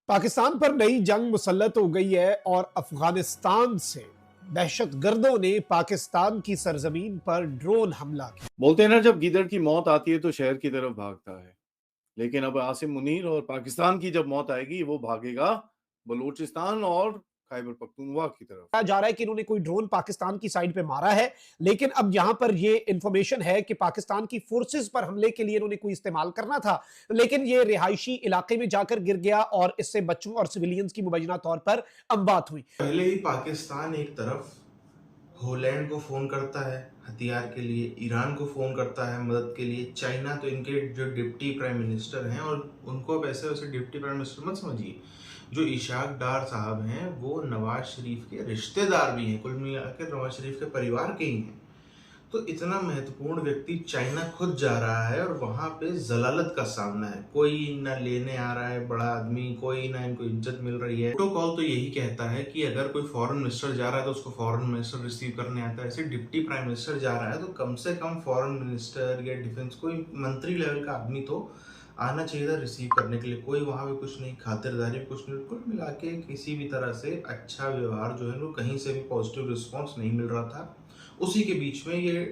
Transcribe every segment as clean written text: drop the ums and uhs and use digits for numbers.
पाकिस्तान पर नई जंग मुसल्लत हो गई है और अफगानिस्तान से दहशतगर्दों ने पाकिस्तान की सरजमीन पर ड्रोन हमला किया। बोलते हैं ना, जब गीदड़ की मौत आती है तो शहर की तरफ भागता है। लेकिन अब आसिम मुनीर और पाकिस्तान की जब मौत आएगी वो भागेगा बलूचिस्तान और खैबर पख्तूनख्वा की तरफ। कहा जा रहा है कि इन्होंने कोई ड्रोन पाकिस्तान की साइड पे मारा है, लेकिन अब यहां पर ये इंफॉर्मेशन है कि पाकिस्तान की फोर्सेस पर हमले के लिए इन्होंने कोई इस्तेमाल करना था, लेकिन ये रिहायशी इलाके में जाकर गिर गया और इससे बच्चों और सिविलियंस की मुबैना तौर पर अमवात हुई। पहले ही पाकिस्तान एक तरफ होलैंड को फ़ोन करता है हथियार के लिए, ईरान को फ़ोन करता है मदद के लिए, चाइना तो इनके जो डिप्टी प्राइम मिनिस्टर हैं, और उनको अब ऐसे वैसे डिप्टी प्राइम मिनिस्टर मत समझिए। जो इशाक डार साहब हैं वो नवाज शरीफ के रिश्तेदार भी हैं, कुल मिलाकर नवाज शरीफ के परिवार के ही हैं। तो इतना महत्वपूर्ण व्यक्ति चाइना खुद जा रहा है और वहाँ पे जलालत का सामना है। कोई ना लेने आ रहा है बड़ा आदमी, कोई ना इनको इज्जत मिल रही है। प्रोटोकॉल तो यही कहता है कि अगर कोई फॉरेन मिनिस्टर जा रहा है तो उसको फॉरेन मिनिस्टर रिसीव करने आता है। ऐसे डिप्टी प्राइम मिनिस्टर जा रहा है तो कम से कम फॉरेन मिनिस्टर या डिफेंस कोई मंत्री लेवल का आदमी तो आना चाहिए था रिसीव करने के लिए। कोई वहाँ पे कुछ नहीं, खातिरदारी कुछ नहीं। कुल मिला के किसी भी तरह से अच्छा व्यवहार जो है वो कहीं से भी पॉजिटिव रिस्पॉन्स नहीं मिल रहा था। उसी के बीच में ये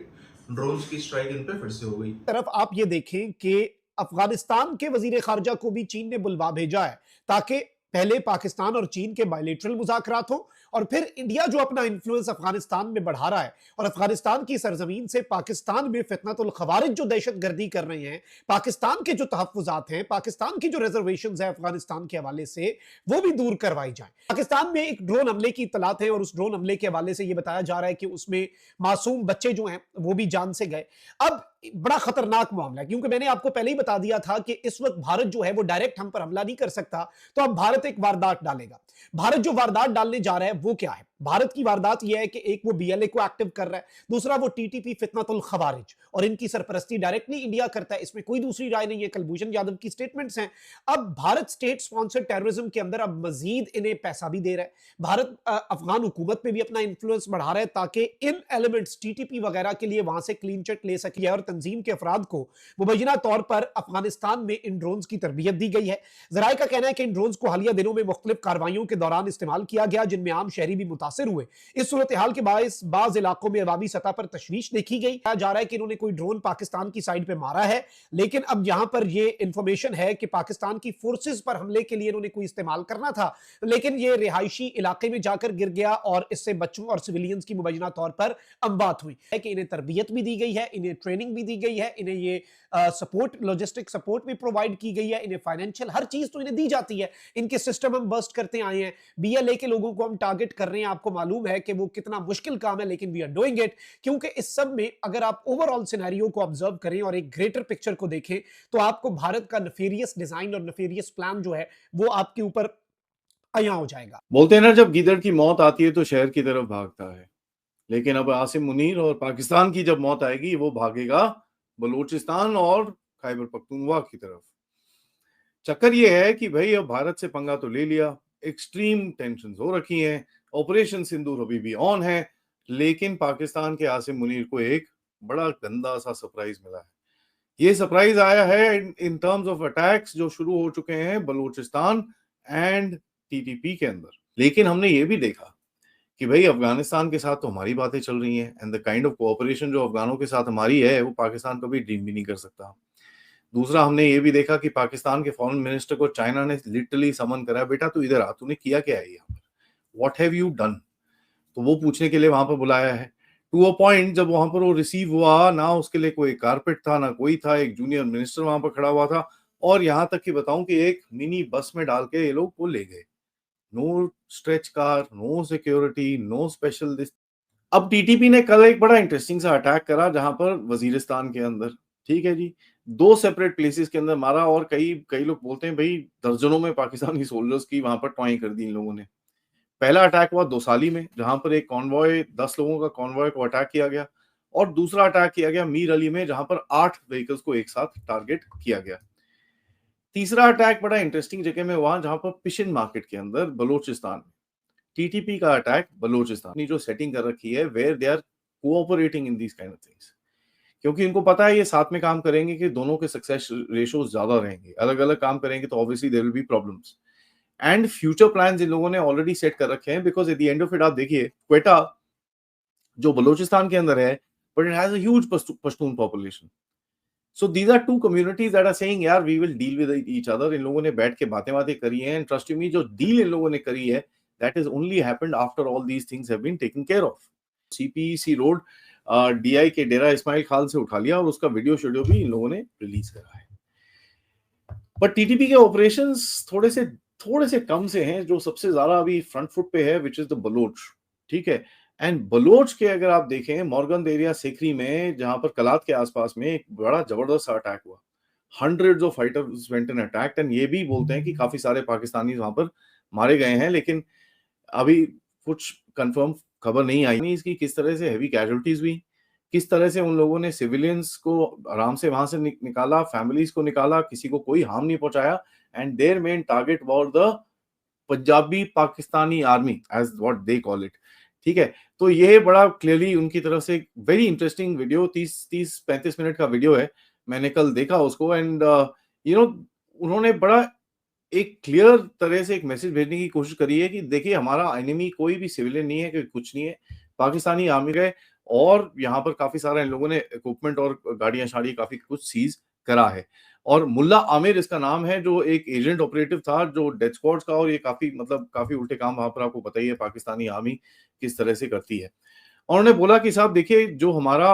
ड्रोन्स की स्ट्राइक इन पे फिर से हो गई। तरफ आप ये देखें कि अफगानिस्तान के वजीर खारजा को भी चीन ने बुलवा भेजा है ताकि पहले पाकिस्तान और चीन के बायलेटरल मुज़ाकरात हो और फिर इंडिया जो अपना इन्फ्लुएंस अफगानिस्तान में बढ़ा रहा है और अफगानिस्तान की सरजमीन से पाकिस्तान में फितनतुल खवारिज जो दहशतगर्दी कर रहे हैं, पाकिस्तान के जो तहफ़्फ़ुज़ात हैं, पाकिस्तान की जो रिजर्वेशंस है अफगानिस्तान के हवाले से, वो भी दूर करवाई जाए। पाकिस्तान में एक ड्रोन हमले की इत्तलात है और उस ड्रोन हमले के हवाले से ये बताया जा रहा है कि उसमें मासूम बच्चे जो हैं वो भी जान से गए। अब बड़ा खतरनाक मामला है क्योंकि मैंने आपको पहले ही बता दिया था कि इस वक्त भारत जो है वो डायरेक्ट हम पर हमला नहीं कर सकता, तो अब भारत एक वारदात डालेगा। भारत जो वारदात डालने जा रहा है वो क्या है? भारत की वारदात यह है कि एक वो बीएलए को एक्टिव कर रहा है, दूसरा वो टीटीपी फितनतुल खवारिज, और इनकी सरपरस्ती डायरेक्टली इंडिया करता है। इसमें कोई दूसरी राय नहीं है। कुलभूषण यादव की स्टेटमेंट्स हैं। अब भारत स्टेट स्पॉन्सर्ड टेररिज्म के अंदर अब मजीद इन्हें पैसा भी दे रहा है। भारत अफगान हुकूमत पे भी अपना इंफ्लुएंस बढ़ा रहा है ताकि इन एलिमेंट्स टीटीपी वगैरह के लिए वहां से क्लीन चिट ले सके और तंजीम के अफराद को मुबैना तौर पर अफगानिस्तान में इन ड्रोन्स की तरबियत दी गई है। जराये का कहना है कि इन ड्रोन्स को हालिया दिनों में मुख्तलिफ कार्रवाइयों के दौरान इस्तेमाल किया गया जिनमें आम शहरी भी मुतासिर हुए। इस सूरत हाल के बायस बाज इलाकों में अवामी सतह पर तशवीश देखी गई। कहा जा रहा है कि इन्होंने कोई ड्रोन पाकिस्तान की साइड पे मारा है, लेकिन अब यहां पर यह इंफॉर्मेशन है कि पाकिस्तान की फोर्सेस पर हमले के लिए इन्होंने कोई इस्तेमाल करना था, लेकिन यह रिहायशी इलाके में जाकर गिर गया और इससे बच्चों और सिविलियंस की मुबैना तौर पर अमवात हुई है। कि इन्हें तरबियत भी दी गई है, इन्हें ट्रेनिंग भी दी गई है, इन्हें ये सपोर्ट, लॉजिस्टिक सपोर्ट भी प्रोवाइड की गई है, इन्हें फाइनेंशियल हर चीज तो इन्हें दी जाती है। इनके सिस्टम हम बस्ट करते आए हैं, बीएलए के लोगों को हम टारगेट कर रहे हैं। आपको मालूम है कि वो कितना मुश्किल काम है, लेकिन वी आर डूइंग इट। क्योंकि इस सब में अगर आप ओवरऑल सिनेरियो को ऑब्जर्व करें और एक ग्रेटर पिक्चर को देखें तो आपको भारत का नफेरियस डिजाइन और नफेरियस प्लान जो है वो आपके ऊपर अया हो जाएगा। बोलते हैं ना, जब गीदड़ की मौत आती है तो शहर की तरफ भागता है। लेकिन अब आसिम मुनीर और पाकिस्तान की जब मौत आएगी वो भागेगा बलूचिस्तान और खैबर पख्तूनख्वा की तरफ। चक्कर ये है कि भाई अब भारत से पंगा तो ले लिया, एक्सट्रीम टेंशन हो रखी हैं, ऑपरेशन सिंदूर अभी भी ऑन है, लेकिन पाकिस्तान के आसिम मुनीर को एक बड़ा गंदा सा सरप्राइज मिला है। ये सरप्राइज आया है इन टर्म्स ऑफ अटैक्स जो शुरू हो चुके हैं बलूचिस्तान एंड टीटीपी के अंदर। लेकिन हमने ये भी देखा कि भाई अफगानिस्तान के साथ तो हमारी बातें चल रही हैं and the kind of cooperation जो अफगानों के साथ हमारी है वो पाकिस्तान कभी ड्रीम भी नहीं कर सकता। दूसरा, हमने ये भी देखा कि पाकिस्तान के फॉरेन मिनिस्टर को चाइना ने लिटरली समन करा, बेटा तू इधर आ, तूने किया क्या है यहाँ पर, व्हाट हैव यू डन। तो वो पूछने के लिए वहां पर बुलाया है। टू अ पॉइंट जब वहां पर वो रिसीव हुआ ना, उसके लिए कोई कारपेट था ना कोई था, एक जूनियर मिनिस्टर वहां पर खड़ा हुआ था, और यहाँ तक कि बताऊं कि एक मिनी बस में डाल के ये लोग वो ले गए। No stretch car, no security, no special this. अब टीटीपी ने कल एक बड़ा इंटरेस्टिंग सा अटैक करा जहां पर वजीरिस्तान के अंदर, ठीक है जी, दो सेपरेट प्लेसेस के अंदर मारा, और कई कई लोग बोलते हैं भाई दर्जनों में पाकिस्तानी सोल्जर्स की वहां पर टॉइंग कर दी इन लोगों ने। पहला अटैक हुआ दोसाली में जहां पर एक कॉन्वॉय, 10 लोगों का कॉन्वॉय को अटैक किया गया, और दूसरा अटैक किया गया मीर अली में जहां पर 8 व्हीकल्स को एक साथ टारगेट किया गया। तीसरा अटैक बड़ा इंटरेस्टिंग जगह में हुआ जहां पर पिशन मार्केट के अंदर बलोचिस्तान में। टीटीपी का अटैक बलोचिस्तान ने जो सेटिंग कर रखी है where they are cooperating in these kind of things, क्योंकि इनको पता है ये साथ में काम करेंगे कि दोनों के सक्सेस रेशोज ज्यादा रहेंगे। अलग अलग काम करेंगे तो obviously there will be problems, and future plans इन लोगों ने ऑलरेडी सेट कर रखे हैं, because at the end of it आप देखिए क्वेटा जो बलूचिस्तान के अंदर है, but it has a huge Pashtun population. So these are two communities that are saying यार we will deal with each other. इन लोगों ने बैठ के बातें बातें करी हैं, एंड ट्रस्ट मी जो डील इन लोगों ने करी है that is only happened after all these things have been taken care of. CPC road DI के डेरा इस्माइल खान से उठा लिया और उसका वीडियो शेडियो भी इन लोगों ने रिलीज करा है. बट टीटीपी के ऑपरेशंस थोड़े से कम से हैं. जो सबसे ज्यादा अभी फ्रंट फुट पे है विच इज द बलोच. ठीक है. एंड बलोच के अगर आप देखें मॉर्गन एरिया सेकरी में, जहां पर कलात के आसपास में एक बड़ा जबरदस्त अटैक हुआ. Hundreds of fighters went in attack, and ये भी बोलते हैं कि काफी सारे पाकिस्तानी वहां पर मारे गए हैं, लेकिन अभी कुछ कंफर्म खबर नहीं आई इसकी किस तरह से हैवी कैजुअलिटीज हुई, किस तरह से उन लोगों ने सिविलियंस को आराम से वहां से निकाला, फैमिलीज को निकाला, किसी को कोई हार्म नहीं पहुंचाया. And their main target was the Punjabi Pakistani army as what they call it. ठीक है. तो ये बड़ा क्लियरली उनकी तरफ से वेरी इंटरेस्टिंग वीडियो, 30-35 मिनट का वीडियो है. मैंने कल देखा उसको, एंड उन्होंने बड़ा एक क्लियर तरह से एक मैसेज भेजने की कोशिश करी है कि देखिए हमारा एनिमी कोई भी सिविलियन नहीं है, कि कुछ नहीं है. पाकिस्तानी आर्मी गए और यहाँ पर काफी सारा इन लोगों ने इक्विपमेंट और गाड़ियां शाड़ी काफी कुछ सीज करा है. और मुल्ला आमिर इसका नाम है, जो एक एजेंट ऑपरेटिव था जो डेथ स्क्वाड्स का, और ये काफी उल्टे काम वहां पर आपको पता ही है पाकिस्तानी आर्मी किस तरह से करती है. और उन्होंने बोला कि साहब देखिए जो हमारा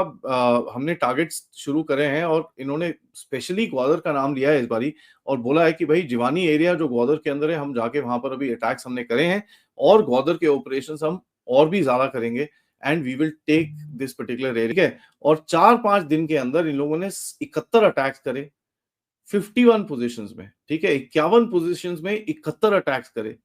हमने टारगेट्स शुरू करे हैं, और इन्होंने स्पेशली ग्वादर का नाम लिया है इस बारी, और बोला है कि भाई जिवानी एरिया जो ग्वादर के अंदर है, हम जाके वहां पर अभी अटैक्स हमने करे हैं, और ग्वादर के ऑपरेशंस हम और भी ज्यादा करेंगे, and we will take this particular area. और 4-5 दिन के अंदर इन लोगों ने 71 अटैक्स करे 51 पोजीशंस में. ठीक है. 51 पोजीशंस में 71 अटैक्स करे.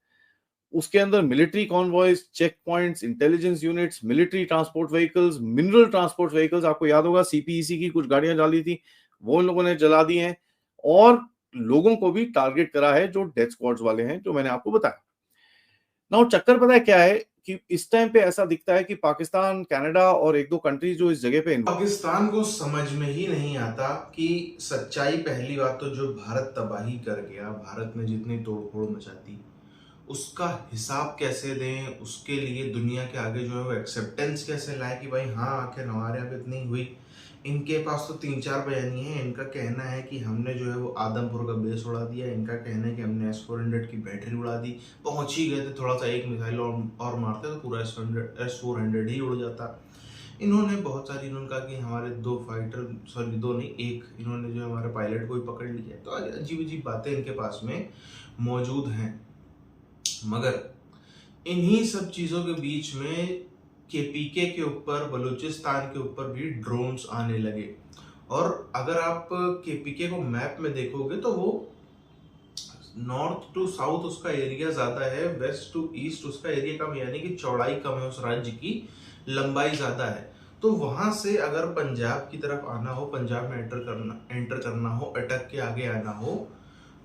उसके अंदर military convoys, check points, intelligence units, military transport vehicles, mineral transport vehicles, आपको याद होगा सीपीईसी की कुछ गाड़ियां डाली थी, वो इन लोगों ने जला दी हैं, और लोगों को भी टारगेट करा है जो डेथ स्क्वाड्स वाले हैं, जो मैंने आपको बताया. नाउ चक्कर पता है क्या है कि इस टाइम पे ऐसा दिखता है कि पाकिस्तान, कनाडा और एक दो कंट्रीज जो इस जगह पे पाकिस्तान को समझ में ही नहीं आता कि सच्चाई, पहली बात तो जो भारत तबाही कर गया, भारत में जितनी तोड़फोड़ मचाती, उसका हिसाब कैसे दें, उसके लिए दुनिया के आगे जो है वो एक्सेप्टेंस कैसे लाए कि भाई हाँ आखिर हमारे यहाँ पे इतनी हुई. इनके पास तो 3-4 बयानी है. इनका कहना है कि हमने जो है वो आदमपुर का बेस उड़ा दिया, इनका कहना है कि हमने S-400 की बैटरी उड़ा दी, पहुंच ही गए थे, थोड़ा सा एक मिसाइल और मारते तो पूरा S-400 ही उड़ जाता. इन्होंने बहुत सारी, इन्होंने कहा कि हमारे 2 फाइटर, सॉरी 2 नहीं 1, इन्होंने जो हमारे पायलट को ही पकड़ लिया. तो अजीब अजीब बातें इनके पास में मौजूद हैं. मगर इन्हीं सब चीज़ों के बीच में केपीके के ऊपर, बलूचिस्तान के ऊपर भी ड्रोन्स आने लगे. और अगर आप केपीके को मैप में देखोगे तो वो नॉर्थ टू साउथ उसका एरिया ज़्यादा है, वेस्ट टू ईस्ट उसका एरिया कम, यानी कि चौड़ाई कम है, उस राज्य की लंबाई ज़्यादा है. तो वहाँ से अगर पंजाब की तरफ आना हो, पंजाब में एंटर करना हो, अटक के आगे आना हो,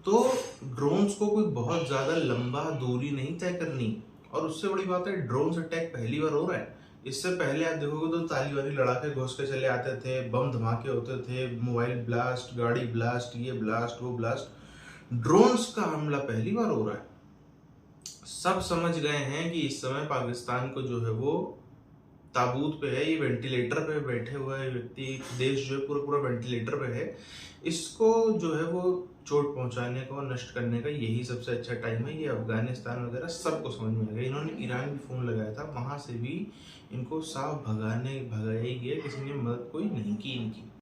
तो ड्रोन्स को कोई बहुत ज़्यादा लंबा दूरी नहीं तय करनी. और उससे बड़ी बात है, ड्रोन्स अटैक पहली बार हो रहा है. इससे पहले आप देखोगे तो तालिबानी लड़ाके घुस के चले आते थे, बम धमाके होते थे, मोबाइल ब्लास्ट, गाड़ी ब्लास्ट, ये ब्लास्ट, वो ब्लास्ट. ड्रोन्स का हमला पहली बार हो रहा है. सब समझ गए हैं कि इस समय पाकिस्तान को जो है वो ताबूत पे है, ये वेंटिलेटर पे बैठे हुआ है व्यक्ति, देश जो है पूरा पूरा वेंटिलेटर पे है. इसको जो है वो चोट पहुंचाने का और नष्ट करने का यही सबसे अच्छा टाइम है. ये अफगानिस्तान वगैरह सबको समझ में आ गया. इन्होंने ईरान भी फोन लगाया था, वहां से भी इनको साफ भगाया ही गया, किसी ने मदद कोई नहीं की इनकी.